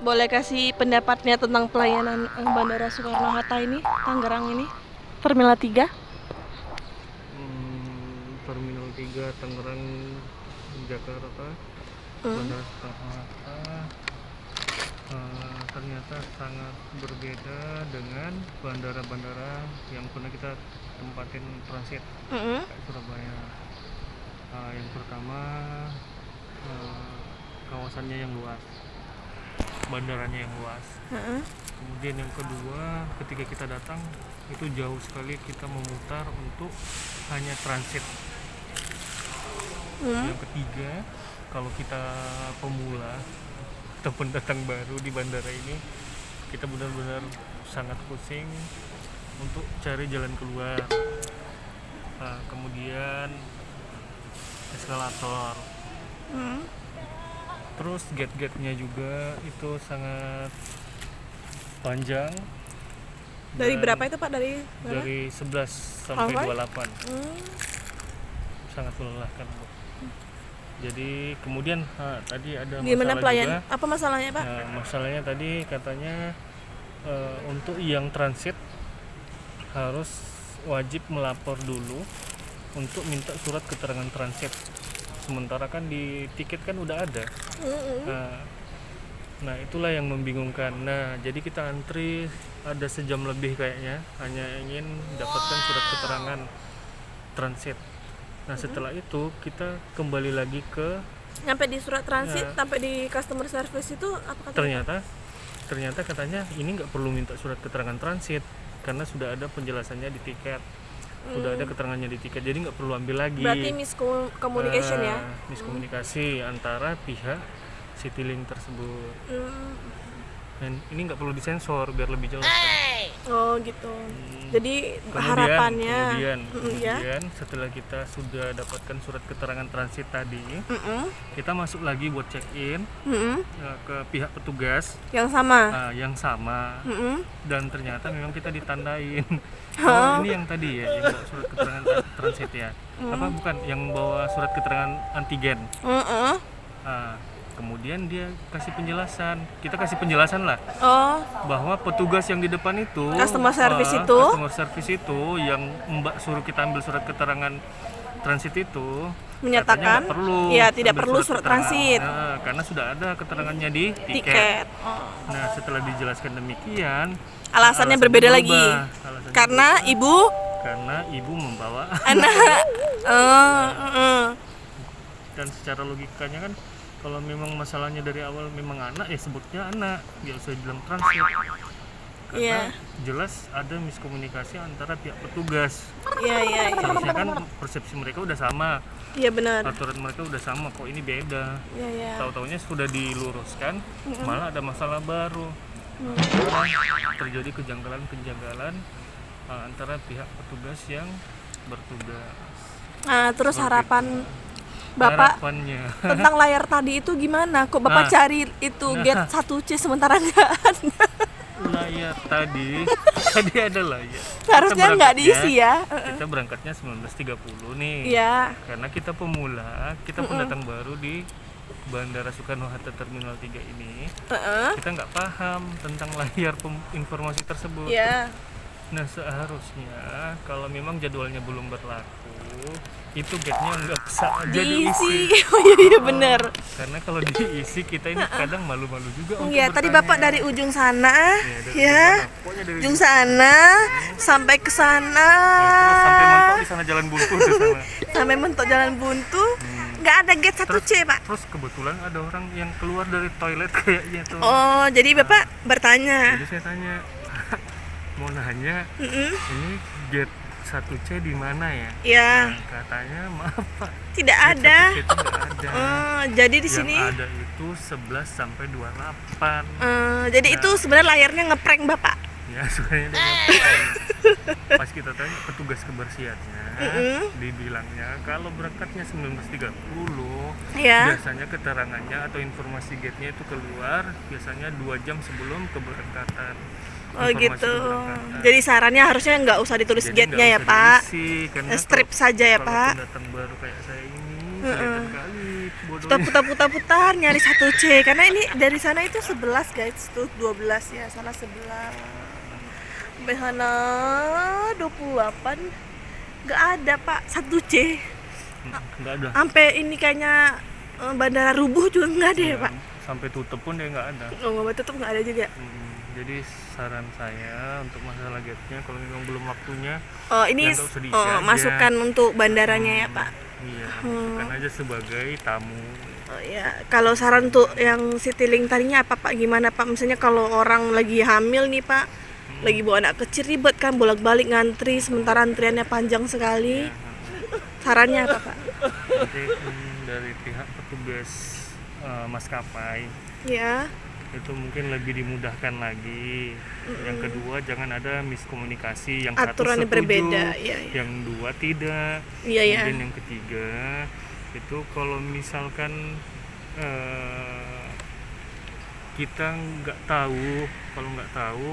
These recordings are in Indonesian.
boleh kasih pendapatnya tentang pelayanan Bandara Soekarno-Hatta ini, Tangerang ini, Terminal 3? Terminal 3 Tangerang, Jakarta, Bandara Soekarno-Hatta ternyata sangat berbeda dengan bandara-bandara yang pernah kita tempatin transit kayak Surabaya. Yang pertama, kawasannya yang luas, bandaranya yang luas. Kemudian yang kedua, ketika kita datang itu jauh sekali kita memutar untuk hanya transit. Yang ketiga, kalau kita pemula atau pendatang baru di bandara ini, kita benar-benar sangat pusing untuk cari jalan keluar. Kemudian eskalator, terus gate-gate-nya juga itu sangat panjang. Dari Dan berapa itu Pak? Dari berapa? dari 11 sampai 28. Sangat melelahkan, Bu. Jadi kemudian tadi ada Gimana masalah pelayan? juga. Apa masalahnya Pak? Masalahnya tadi katanya untuk yang transit harus wajib melapor dulu untuk minta surat keterangan transit. Sementara kan di tiket kan udah ada. Nah itulah yang membingungkan. Nah jadi kita antri ada sejam lebih kayaknya, hanya ingin dapatkan surat keterangan transit. Nah setelah itu kita kembali lagi ke Sampai di surat transit, sampai di customer service itu apa katanya? ternyata katanya ini nggak perlu minta surat keterangan transit karena sudah ada penjelasannya di tiket, sudah ada keterangannya di tiket, jadi nggak perlu ambil lagi. Berarti miscommunication ya? Miskomunikasi antara pihak Citylink tersebut. Dan ini nggak perlu disensor biar lebih jelas. Oh gitu. Jadi harapannya kemudian setelah kita sudah dapatkan surat keterangan transit tadi, kita masuk lagi buat check in ke pihak petugas yang sama. yang sama. Dan ternyata memang kita ditandain. Ini yang tadi ya, yang bawa surat keterangan transit ya. Apa bukan yang bawa surat keterangan antigen. Kemudian dia kasih penjelasan, kita kasih penjelasan lah, bahwa petugas yang di depan itu, Customer service itu yang Mbak suruh kita ambil surat keterangan transit itu menyatakan tidak perlu surat transit. Karena sudah ada keterangannya di tiket. Nah setelah dijelaskan demikian, Alasannya berbeda lagi. Karena ibu membawa anak. Dan secara logikanya kan, kalau memang masalahnya dari awal memang anak, ya sebutnya anak, nggak usah bilang transit. Karena jelas ada miskomunikasi antara pihak petugas. Seharusnya kan persepsi mereka udah sama. Iya benar. Aturan mereka udah sama, kok ini beda. Tahu-taunya sudah diluruskan, malah ada masalah baru. Terjadi kejanggalan antara pihak petugas yang bertugas. Nah, terus harapan Bapak tentang layar tadi itu gimana? Kok Bapak cari itu gate 1C sementara nggak ada? Layar tadi ada layar. Seharusnya nggak diisi ya. Kita berangkatnya 19.30 nih. Iya. Karena kita pemula, kita pendatang baru di Bandara Soekarno-Hatta Terminal 3 ini. Kita nggak paham tentang layar informasi tersebut. Iya. Nah seharusnya kalau memang jadwalnya belum berlaku, itu gate-nya nggak bisa aja diisi. Oh iya benar. Karena kalau diisi kita ini kadang malu-malu juga untuk Iya, tadi Bapak dari ujung sana, dari ujung sana sampai ke sana. Terus sampai mentok di sana Jalan Buntu di sana. Sampai mentok Jalan Buntu, nggak ada gate 1C, Pak. Terus kebetulan ada orang yang keluar dari toilet kayaknya tuh. Oh, jadi Bapak bertanya. Jadi saya tanya, mau nanya, ini gate 1C di mana ya? Iya. Nah, katanya maaf Pak, tidak ada. Tidak ada. Jadi di yang sini ada itu 11 sampai 28. Jadi itu sebenarnya layarnya ngeprank Bapak. Ya sebenarnya dia ngapain. Pas kita tanya petugas kebersihannya, dibilangnya kalau berangkatnya 19.30, biasanya keterangannya atau informasi gate-nya itu keluar biasanya 2 jam sebelum keberangkatan. Oh gitu. Jadi sarannya harusnya nggak usah ditulis gate-nya ya Pak. Diisi, strip saja ya Pak. Kalau pendatang baru kayak saya ini kelihatan kali kita bodohnya. putar-putar nyari 1C karena ini dari sana itu 11 guys, tuh 12 ya, salah 11 sampai sana 28 nggak ada pak 1C. Nggak ada. Sampai ini kayaknya bandara rubuh juga nggak ada ya pak. Sampai tutup pun dia nggak ada. Oh nggak tutup nggak ada juga. Jadi saran saya untuk masalah gate-nya kalau memang belum waktunya, Oh ini masukan untuk bandaranya ya pak. Iya, masukkan aja sebagai tamu. Oh ya, kalau saran untuk yang Citylink tadinya apa pak? Gimana pak? Misalnya kalau orang lagi hamil nih pak, lagi bawa anak kecil ribet kan, bolak-balik ngantri, sementara antriannya panjang sekali. Sarannya apa pak? Nanti dari pihak petugas maskapai Ya. itu mungkin lebih dimudahkan lagi. Yang kedua, jangan ada miskomunikasi, yang Aturannya satu setuju, berbeda, ya. yang dua tidak. Iya. Kemudian yang ketiga itu kalau misalkan kita nggak tahu, kalau nggak tahu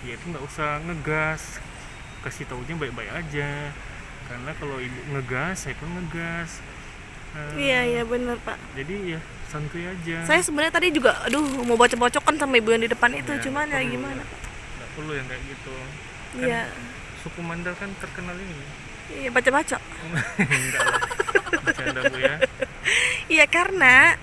ya itu nggak usah ngegas, kasih taunya baik-baik aja, karena kalau ibu ngegas saya pun ngegas. Iya benar pak. Jadi ya santuy aja. Saya sebenarnya tadi juga mau bocok-bocokan sama ibu yang di depan itu, cuman ya gimana? Nggak perlu yang kayak gitu. Iya. Suku Mandar kan terkenal ini. Iya baca-baca. Enggak lah, bercanda Bu ya. Iya karena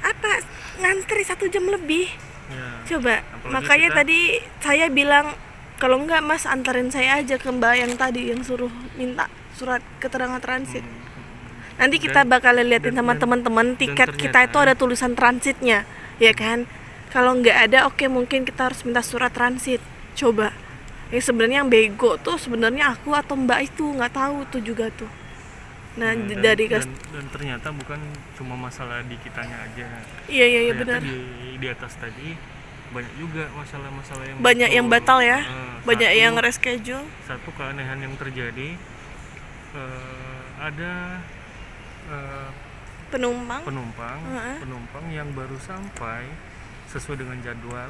apa ngantri 1 jam lebih. Ya. Coba. Apalagi Makanya tadi saya bilang kalau enggak mas anterin saya aja ke mbak yang tadi yang suruh minta surat keterangan transit. Nanti kita bakal liatin sama teman-teman tiket kita itu ada tulisan transitnya, ya kan? Kalau nggak ada, oke mungkin kita harus minta surat transit. Coba. Yang sebenarnya yang bego tuh sebenarnya aku atau mbak itu nggak tahu tuh juga tuh. Nah dan ternyata bukan cuma masalah di kitanya aja. Iya benar. Di atas tadi banyak juga masalah-masalah yang banyak yang batal ya, banyak yang reschedule. Satu keanehan yang terjadi, ada penumpang yang baru sampai sesuai dengan jadwal,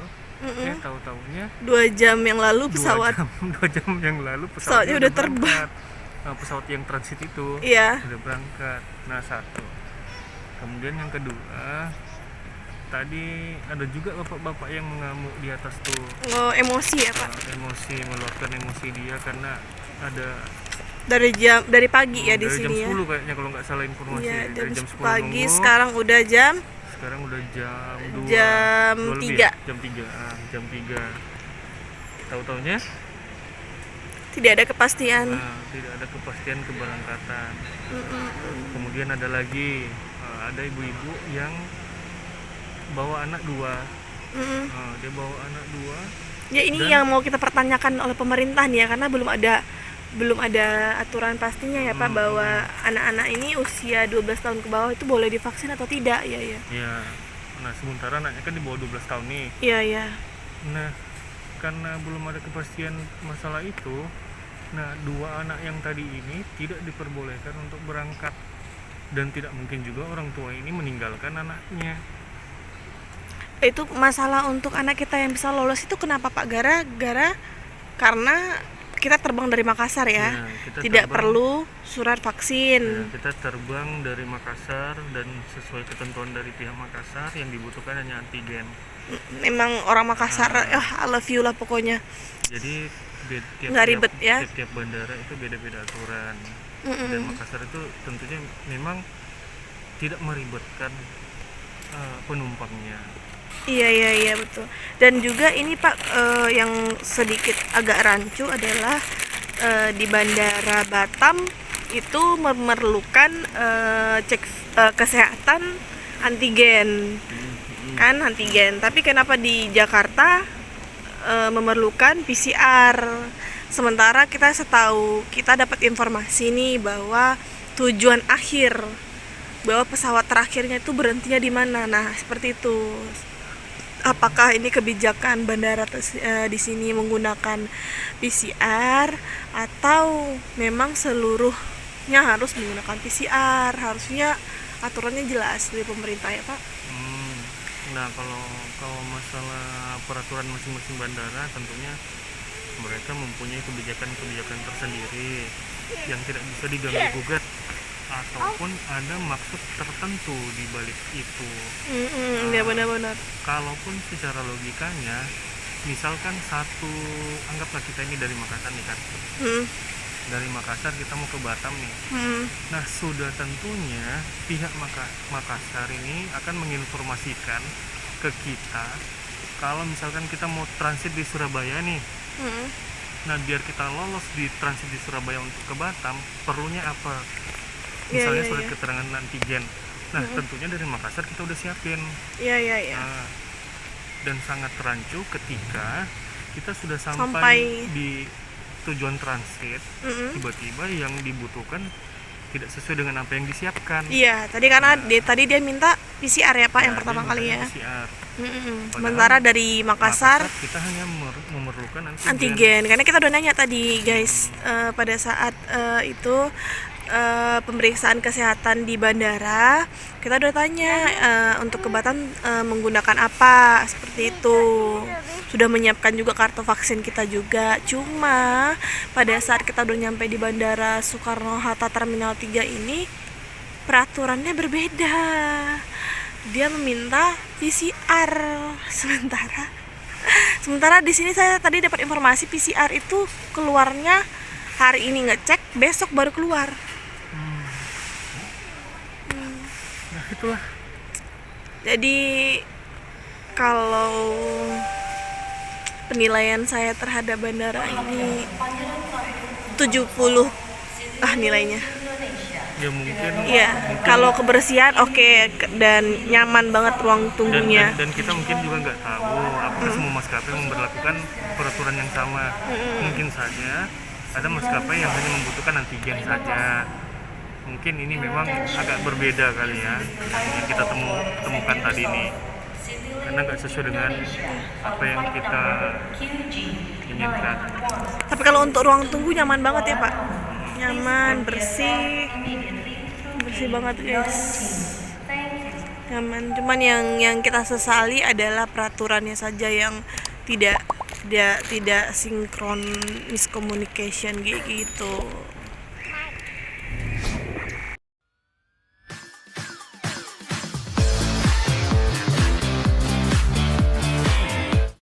tahu-taunya 2 jam yang lalu pesawat 2 jam yang lalu pesawatnya udah terbang. Pesawat yang transit itu udah berangkat. Nah satu, kemudian yang kedua tadi ada juga bapak-bapak yang mengamuk di atas tuh. Emosi ya pak? Meluapkan emosi dia karena ada dari pagi ya di sini ya. Jam 10 kayaknya kalau nggak salah informasi. Iya, dari jam 10 pagi nunggu. Sekarang udah jam 2 jam 3. Jam 3. Tahu-taunya tidak ada kepastian. Tidak ada kepastian keberangkatan. Kemudian ada lagi ada ibu-ibu yang bawa anak 2. Dia bawa anak 2. Ya ini yang mau kita pertanyakan oleh pemerintah nih ya, karena belum ada aturan pastinya ya Pak, bahwa anak-anak ini usia 12 tahun ke bawah itu boleh divaksin atau tidak ya. Iya. Nah, sementara anaknya kan di bawah 12 tahun nih. Iya. Nah, karena belum ada kepastian masalah itu, nah 2 anak yang tadi ini tidak diperbolehkan untuk berangkat, dan tidak mungkin juga orang tua ini meninggalkan anaknya. Itu masalah untuk anak kita yang bisa lolos itu kenapa Pak? Gara-gara karena kita terbang dari Makassar ya, tidak perlu surat vaksin. Kita terbang dari Makassar dan sesuai ketentuan dari pihak Makassar yang dibutuhkan hanya antigen. Memang orang Makassar, I love you lah pokoknya. Jadi nggak ribet ya. Tiap bandara itu beda-beda aturan. Dan Makassar itu tentunya memang tidak meribetkan penumpangnya. Iya betul. Dan juga ini Pak, yang sedikit agak rancu adalah di Bandara Batam itu memerlukan cek kesehatan antigen. Kan antigen. Tapi kenapa di Jakarta memerlukan PCR? Sementara kita dapat informasi nih bahwa tujuan akhir, bahwa pesawat terakhirnya itu berhentinya di mana. Nah, seperti itu. Apakah ini kebijakan bandara di sini menggunakan PCR atau memang seluruhnya harus menggunakan PCR? Harusnya aturannya jelas dari pemerintah ya Pak. Nah kalau masalah peraturan masing-masing bandara, tentunya mereka mempunyai kebijakan-kebijakan tersendiri yang tidak bisa diganggu gugat ataupun ada maksud tertentu di balik itu. Iya benar-benar. Kalaupun secara logikanya, misalkan anggaplah kita ini dari Makassar nih kan, dari Makassar kita mau ke Batam nih. Nah, sudah tentunya pihak Makassar ini akan menginformasikan ke kita kalau misalkan kita mau transit di Surabaya nih. Nah, biar kita lolos di transit di Surabaya untuk ke Batam, perlunya apa? Misalnya surat keterangan antigen. Nah, tentunya dari Makassar kita udah siapin. Nah, dan sangat rancu ketika kita sudah sampai di tujuan transit, tiba-tiba yang dibutuhkan tidak sesuai dengan apa yang disiapkan. Iya, tadi karena tadi dia minta PCR ya Pak, yang pertama kali ya. PCR. Sementara dari Makassar kita hanya memerlukan antigen. Karena kita udah nanya tadi guys, pada saat itu pemeriksaan kesehatan di bandara, kita udah tanya untuk ke Batam menggunakan apa, seperti itu. Sudah menyiapkan juga kartu vaksin kita juga. Cuma pada saat kita udah nyampe di Bandara Soekarno-Hatta Terminal 3 ini, peraturannya berbeda. Dia meminta PCR. Sementara di sini saya tadi dapat informasi PCR itu keluarnya hari ini ngecek, besok baru keluar. Nah, itulah. Jadi kalau penilaian saya terhadap bandara ini 70 nilainya. Ya mungkin. Iya, kalau kebersihan oke, dan nyaman banget ruang tunggunya. Dan kita mungkin juga nggak tahu apakah semua maskapai memberlakukan peraturan yang sama. Mungkin saja ada maskapai yang hanya membutuhkan antigen saja. Mungkin ini memang agak berbeda kali ya yang kita temukan tadi ini, karena nggak sesuai dengan apa yang kita inginkan. Tapi kalau untuk ruang tunggu nyaman banget ya Pak, nyaman, bersih banget guys, nyaman. Cuman yang kita sesali adalah peraturannya saja yang tidak sinkron, miscommunication kayak gitu.